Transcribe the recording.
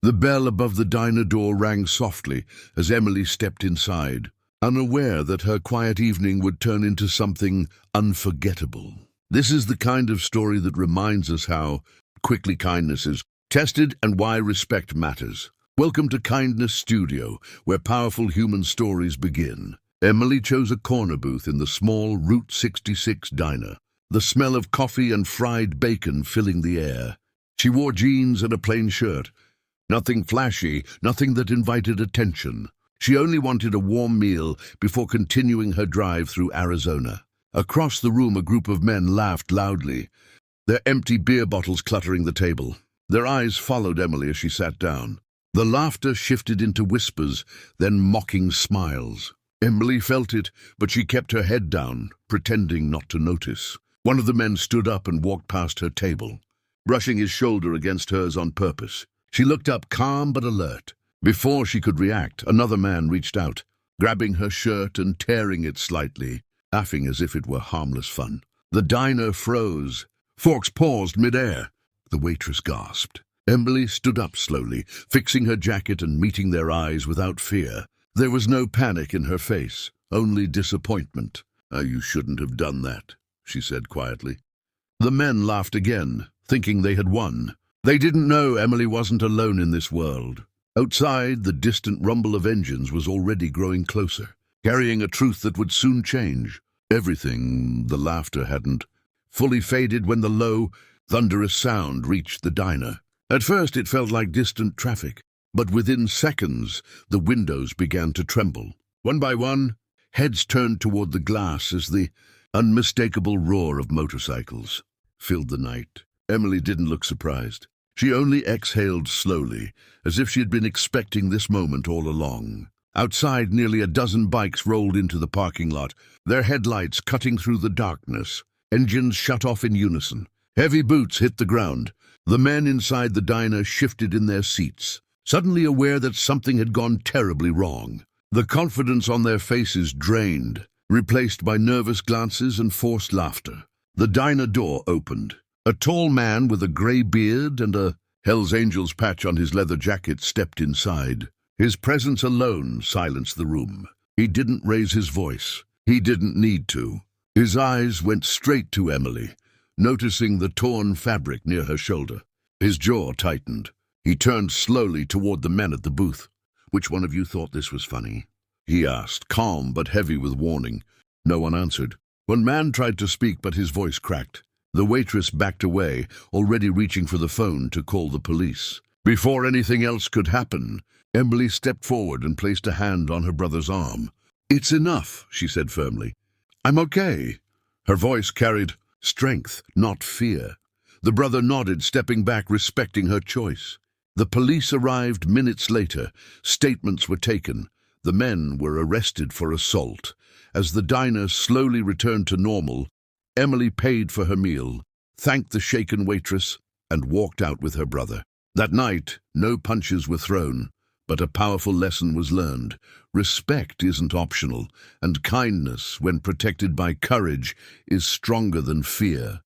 The bell above the diner door rang softly as Emily stepped inside, unaware that her quiet evening would turn into something unforgettable. This is the kind of story that reminds us how quickly kindness is tested and why respect matters. Welcome to Kindness Studio, where powerful human stories begin. Emily chose a corner booth in the small Route 66 diner, the smell of coffee and fried bacon filling the air. She wore jeans and a plain shirt. Nothing flashy, nothing that invited attention. She only wanted a warm meal before continuing her drive through Arizona. Across the room, a group of men laughed loudly, their empty beer bottles cluttering the table. Their eyes followed Emily as she sat down. The laughter shifted into whispers, then mocking smiles. Emily felt it, but she kept her head down, pretending not to notice. One of the men stood up and walked past her table, brushing his shoulder against hers on purpose. She looked up, calm but alert. Before she could react, another man reached out, grabbing her shirt and tearing it slightly, laughing as if it were harmless fun. The diner froze. Forks paused mid-air. The waitress gasped. Emily stood up slowly, fixing her jacket and meeting their eyes without fear. There was no panic in her face, only disappointment. You shouldn't have done that," she said quietly. The men laughed again, thinking they had won. They didn't know Emily wasn't alone in this world. Outside, the distant rumble of engines was already growing closer, carrying a truth that would soon change. Everything, the laughter hadn't, fully faded when the low, thunderous sound reached the diner. At first it felt like distant traffic, but within seconds the windows began to tremble. One by one, heads turned toward the glass as the unmistakable roar of motorcycles filled the night. Emily didn't look surprised. She only exhaled slowly, as if she had been expecting this moment all along. Outside, nearly a dozen bikes rolled into the parking lot, their headlights cutting through the darkness. Engines shut off in unison. Heavy boots hit the ground. The men inside the diner shifted in their seats, suddenly aware that something had gone terribly wrong. The confidence on their faces drained, replaced by nervous glances and forced laughter. The diner door opened. A tall man with a grey beard and a Hell's Angels patch on his leather jacket stepped inside. His presence alone silenced the room. He didn't raise his voice. He didn't need to. His eyes went straight to Emily, noticing the torn fabric near her shoulder. His jaw tightened. He turned slowly toward the men at the booth. "Which one of you thought this was funny?" he asked, calm but heavy with warning. No one answered. One man tried to speak, but his voice cracked. The waitress backed away, already reaching for the phone to call the police. Before anything else could happen, Emily stepped forward and placed a hand on her brother's arm. "It's enough," she said firmly. "I'm okay." Her voice carried strength, not fear. The brother nodded, stepping back, respecting her choice. The police arrived minutes later. Statements were taken. The men were arrested for assault. As the diner slowly returned to normal, Emily paid for her meal, thanked the shaken waitress, and walked out with her brother. That night, no punches were thrown, but a powerful lesson was learned. Respect isn't optional, and kindness, when protected by courage, is stronger than fear.